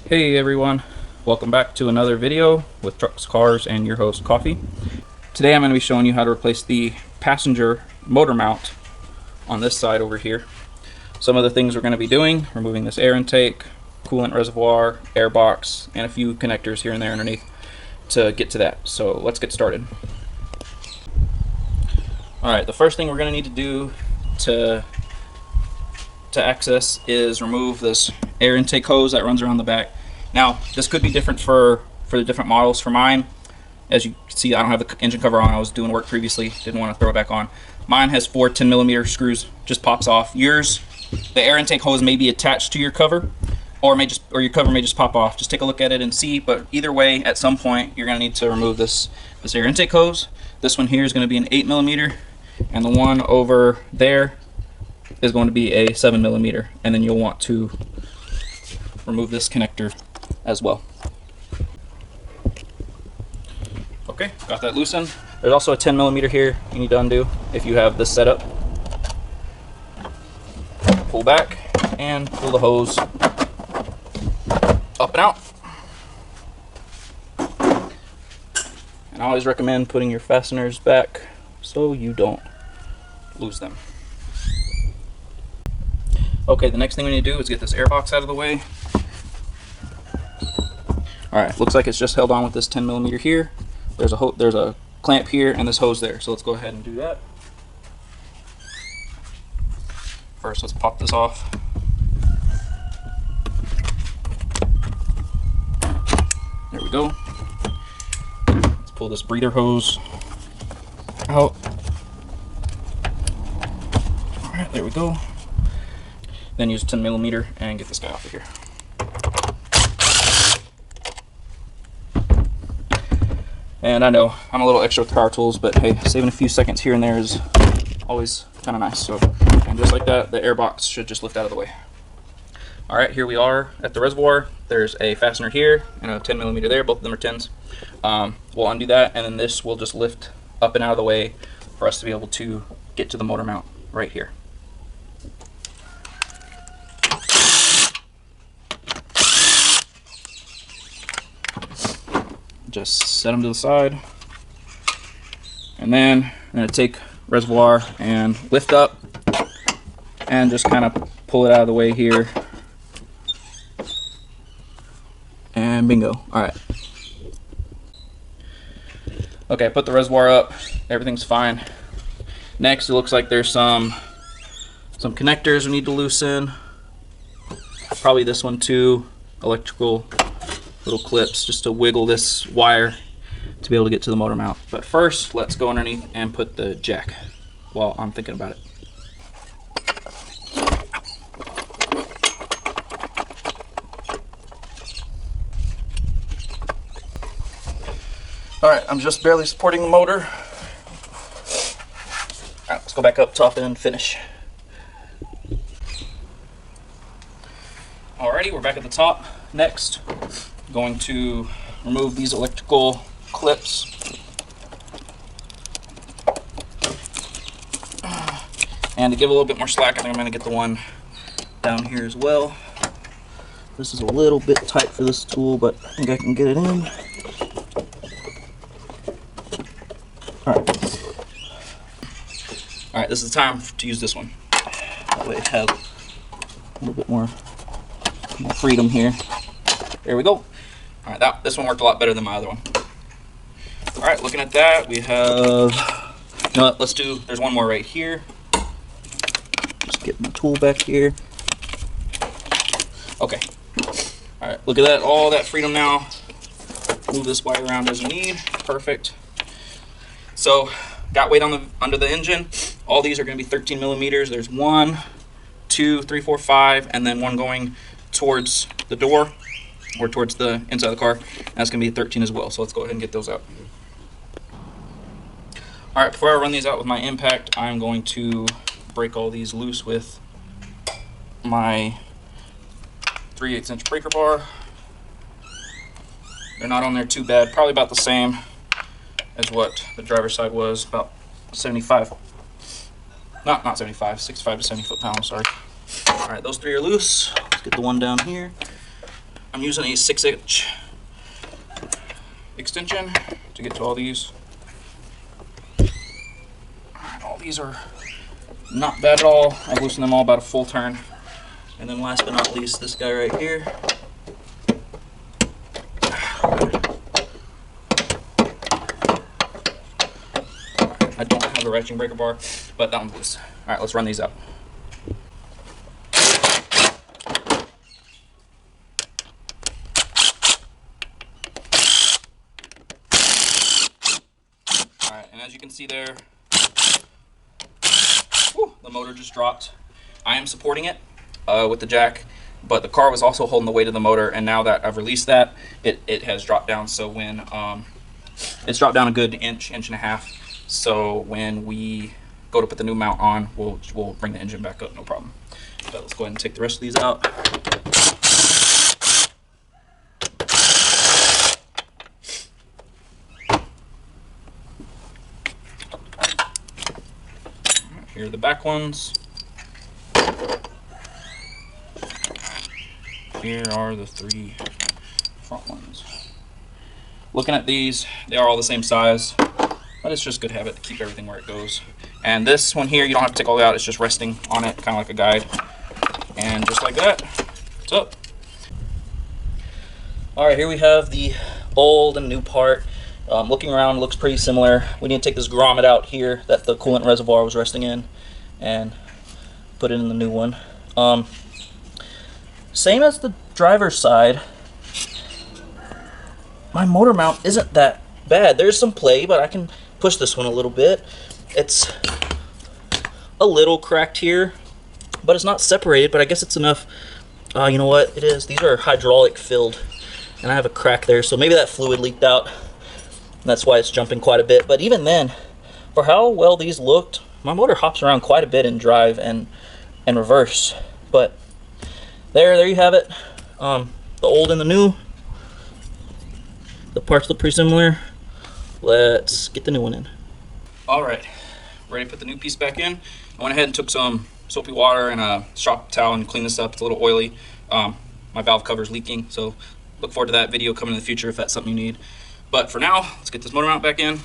Hey everyone, welcome back to another video with Trucks, Cars, and your host Coffee. Today I'm going to be showing you how to replace the passenger motor mount on this side over here. Some of the things we're going to be doing: removing this air intake, coolant reservoir, airbox, and a few connectors here and there underneath to get to that. So let's get started. Alright, the first thing we're going to need to do to access is remove this air intake hose that runs around the back. Now this could be different for the different models. For mine, as you can see, I don't have the engine cover on. I was doing work previously, didn't want to throw it back on. Mine has 4 10mm screws, just pops off. Yours, the air intake hose may be attached to your cover, or your cover may just pop off. Just take a look at it and see. But either way, at some point you're going to need to remove this air intake hose. This one here is going to be an 8mm, and the one over there is going to be a 7mm, and then you'll want to remove this connector as well. Okay, got that loosened. There's also a 10mm here you need to undo if you have this set up. Pull back and pull the hose up and out. And I always recommend putting your fasteners back so you don't lose them. Okay, the next thing we need to do is get this airbox out of the way. Alright, looks like it's just held on with this 10mm here. There's a clamp here and this hose there, so let's go ahead and do that. First, let's pop this off. There we go. Let's pull this breather hose out. Alright, there we go. Then use 10mm and get this guy off of here. And I know I'm a little extra with power tools, but hey, saving a few seconds here and there is always kind of nice. So, and just like that, the airbox should just lift out of the way. All right, here we are at the reservoir. There's a fastener here and a 10mm there. Both of them are 10s. We'll undo that, and then this will just lift up and out of the way for us to be able to get to the motor mount right here. Just set them to the side, and then I'm going to take reservoir and lift up and just kind of pull it out of the way here, and bingo. Alright, okay, put the reservoir up, everything's fine. Next, it looks like there's some connectors we need to loosen, probably this one too, electrical little clips just to wiggle this wire to be able to get to the motor mount. But first, let's go underneath and put the jack while I'm thinking about it. Alright, I'm just barely supporting the motor. Alright, let's go back up top and finish. Alrighty, we're back at the top. Next, going to remove these electrical clips. And to give a little bit more slack, I think I'm going to get the one down here as well. This is a little bit tight for this tool, but I think I can get it in. Alright, this is the time to use this one. That way I have a little bit more freedom here. There we go. Alright, this one worked a lot better than my other one. Alright, looking at that, we have, you know what, there's one more right here. Just get my tool back here. Okay. Alright, look at that, all that freedom now. Move this wire around as you need. Perfect. So, got weight under the engine. All these are going to be 13mm. There's 1, 2, 3, 4, 5, and then one going towards the door, or towards the inside of the car. That's going to be 13 as well, so let's go ahead and get those out. Alright, before I run these out with my impact, I'm going to break all these loose with my 3/8" breaker bar. They're not on there too bad, probably about the same as what the driver's side was, about 75. Not 75, 65 to 70 foot-pounds, sorry. Alright, those three are loose. Let's get the one down here. I'm using a 6-inch extension to get to all these. Alright, all these are not bad at all. I've loosened them all about a full turn. And then last but not least, this guy right here. I don't have a ratcheting breaker bar, but that one's loose. Alright, let's run these out. Alright, and as you can see there, the motor just dropped. I am supporting it with the jack, but the car was also holding the weight of the motor, and now that I've released that, it has dropped down. So when it's dropped down a good inch and a half. So when we go to put the new mount on, we'll bring the engine back up, no problem. But let's go ahead and take the rest of these out. Here are the back ones. Here are the 3 front ones. Looking at these, they are all the same size, but it's just good habit to keep everything where it goes. And this one here, you don't have to take all the way out, it's just resting on it, kind of like a guide. And just like that, it's up. Alright, here we have the old and new part. Looking around, it looks pretty similar. We need to take this grommet out here that the coolant reservoir was resting in and put it in the new one. Same as the driver's side, my motor mount isn't that bad. There's some play, but I can push this one a little bit. It's a little cracked here, but it's not separated, but I guess it's enough. You know what it is? These are hydraulic filled, and I have a crack there, so maybe that fluid leaked out. That's why it's jumping quite a bit. But even then, for how well these looked, my motor hops around quite a bit in drive and reverse. But there you have it. The old and the new. The parts look pretty similar. Let's get the new one in. Alright, ready to put the new piece back in. I went ahead and took some soapy water and a shop towel and cleaned this up. It's a little oily. My valve cover's leaking, so look forward to that video coming in the future if that's something you need. But for now, let's get this motor mount back in.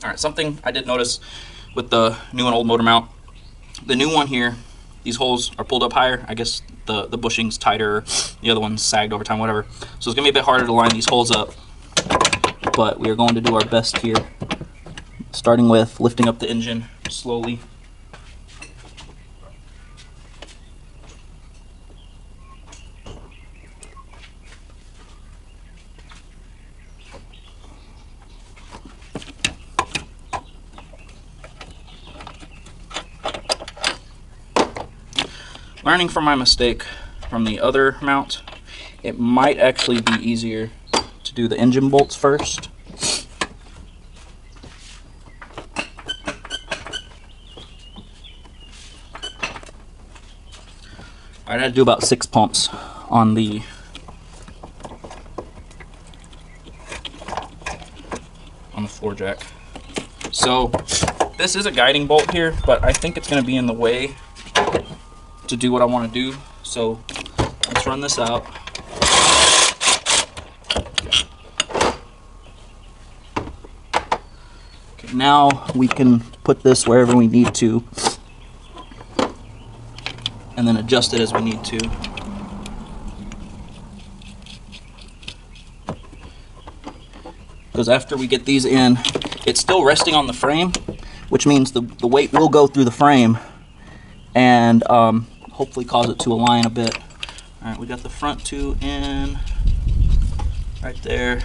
Alright, something I did notice with the new and old motor mount. The new one here, these holes are pulled up higher. I guess the bushing's tighter, the other one's sagged over time, whatever. So it's going to be a bit harder to line these holes up. But we are going to do our best here. Starting with lifting up the engine slowly. Learning from my mistake from the other mount, it might actually be easier to do the engine bolts first. I had to do about 6 pumps on the floor jack. So this is a guiding bolt here, but I think it's going to be in the way to do what I want to do. So let's run this out. Okay, now we can put this wherever we need to and then adjust it as we need to. Because after we get these in, it's still resting on the frame, which means the weight will go through the frame and hopefully cause it to align a bit. Alright, we got the front two in right there.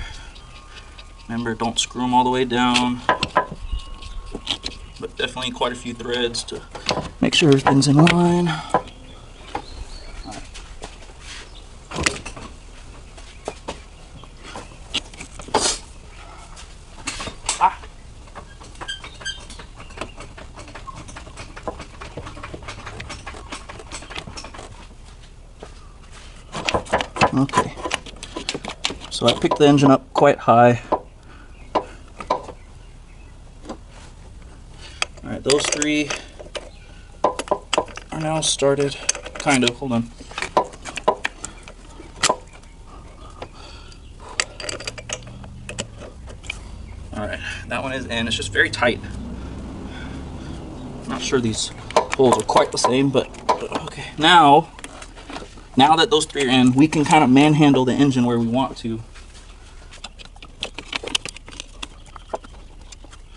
Remember, don't screw them all the way down, but definitely quite a few threads to make sure everything's in line. Okay. So I picked the engine up quite high. Alright, those three are now started. Kind of. Hold on. Alright, that one is in. It's just very tight. Not sure these holes are quite the same, but okay. Now that those three are in, we can kind of manhandle the engine where we want to.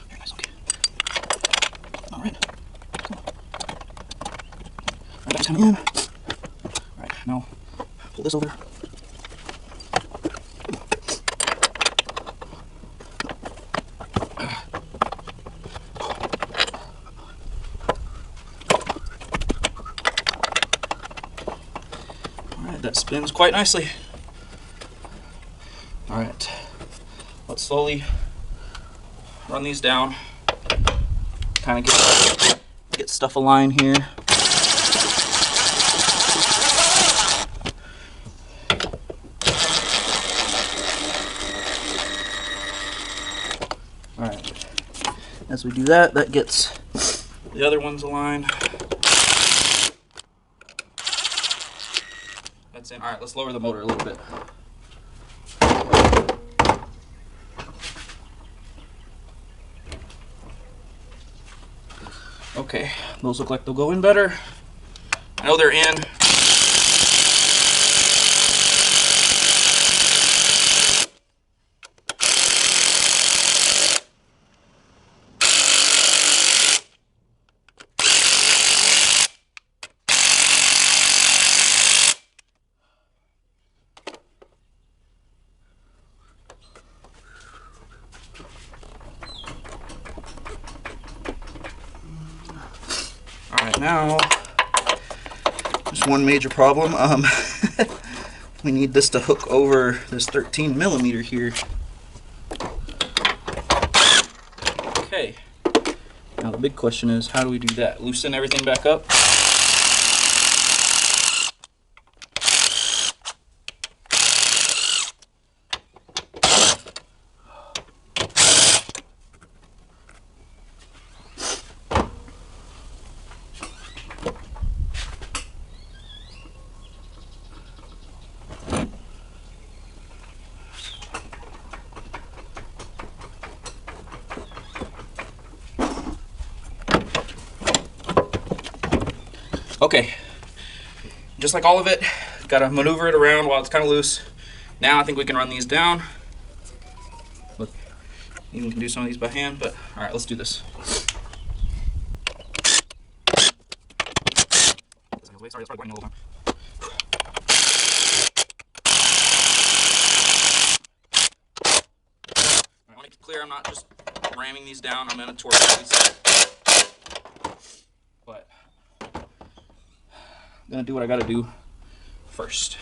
Very nice, okay. Alright. Alright, that's coming in. Alright, now pull this over. That spins quite nicely. Alright, let's slowly run these down. Kind of get stuff aligned here. Alright, as we do that, that gets the other ones aligned. That's in. Alright, let's lower the motor a little bit. Okay, those look like they'll go in better. I know they're in. Alright, now there's one major problem. We need this to hook over this 13mm here. Okay, now the big question is, how do we do that? Loosen everything back up. Okay, just like all of it, gotta maneuver it around while it's kind of loose. Now I think we can run these down. Look, even can do some of these by hand, but all right, let's do this. Sorry, that's probably going a little time. I want to make it clear I'm not just ramming these down, I'm gonna torque these. But I'm gonna do what I gotta do first.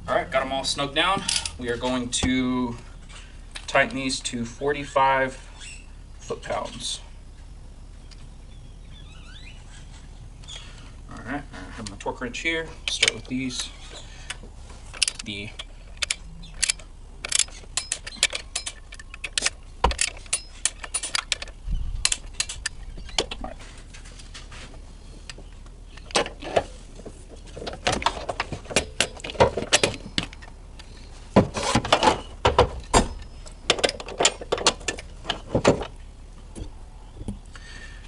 Alright, got them all snugged down. We are going to tighten these to 45 foot-pounds. Alright, I have my torque wrench here. Start with these.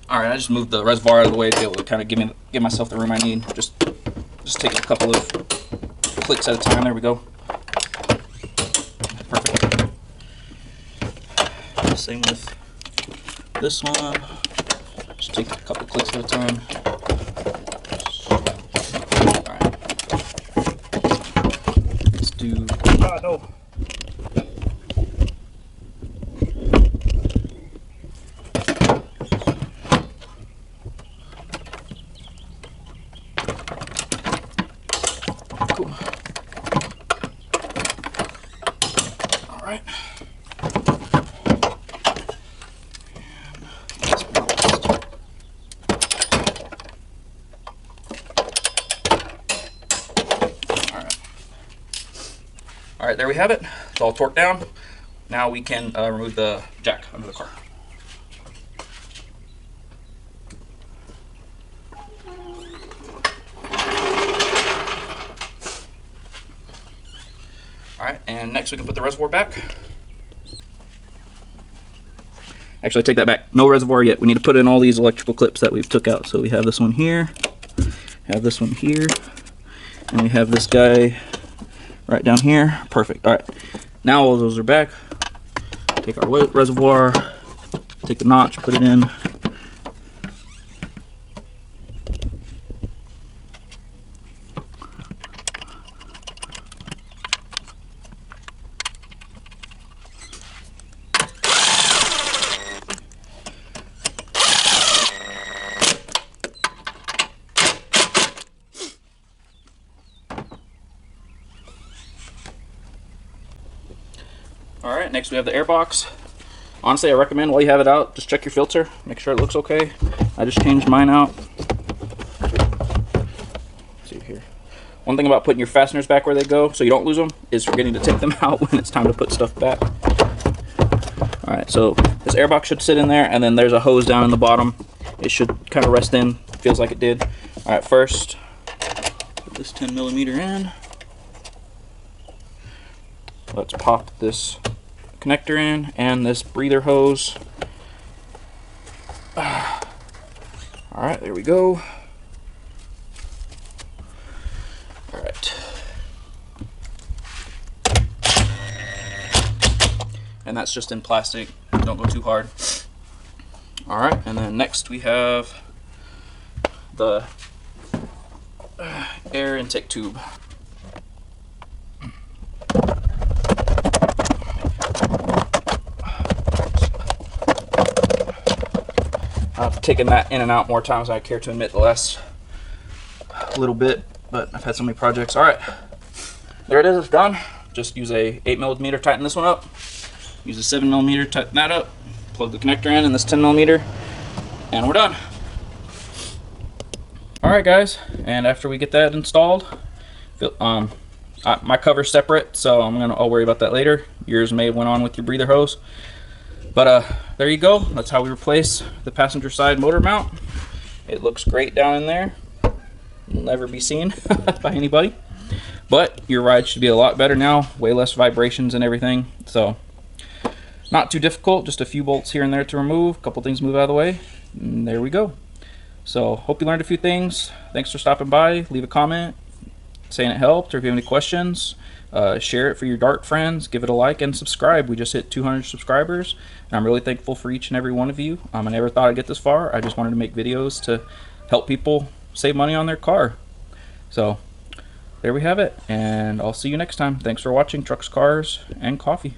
Alright, I just moved the reservoir out of the way to be able to kind of give myself the room I need. Just take a couple of clicks at a time. There we go. Perfect. Same with this one. Just take a couple clicks at a time. Alright. Let's do... Ah, no. Cool. All right. All right, there we have it. It's all torqued down. Now we can remove the jack under the car. All right, and next we can put the reservoir back. Actually, I take that back. No reservoir yet. We need to put in all these electrical clips that we've took out. So we have this one here, have this one here, and we have this guy right down here. Perfect. All right, now all those are back. Take our reservoir, take the notch, put it in. All right, next we have the airbox. Honestly, I recommend while you have it out, just check your filter, make sure it looks okay. I just changed mine out. Let's see here. One thing about putting your fasteners back where they go so you don't lose them is forgetting to take them out when it's time to put stuff back. All right, so this airbox should sit in there, and then there's a hose down in the bottom. It should kind of rest in, feels like it did. All right, first, put this 10mm in. Let's pop this connector in and this breather hose. All right, there we go. All right. And that's just in plastic. Don't go too hard. All right, and then next we have the air intake tube. I've taken that in and out more times than I care to admit the last little bit, but I've had so many projects. All right, there it is, it's done. Just use a 8mm, tighten this one up. Use a 7mm, tighten that up. Plug the connector in and this 10mm, and we're done. All right, guys, and after we get that installed, my cover's separate, so I'll worry about that later. Yours may have went on with your breather hose. But there you go. That's how we replace the passenger side motor mount. It looks great down in there. It'll never be seen by anybody. But your ride should be a lot better now. Way less vibrations and everything. So not too difficult. Just a few bolts here and there to remove. A couple things move out of the way. And there we go. So hope you learned a few things. Thanks for stopping by. Leave a comment saying it helped, or if you have any questions. Share it for your dart friends, give it a like, and subscribe. We just hit 200 subscribers, and I'm really thankful for each and every one of you. I never thought I'd get this far. I just wanted to make videos to help people save money on their car. So there we have it, and I'll see you next time. Thanks for watching Trucks, Cars, and Coffee.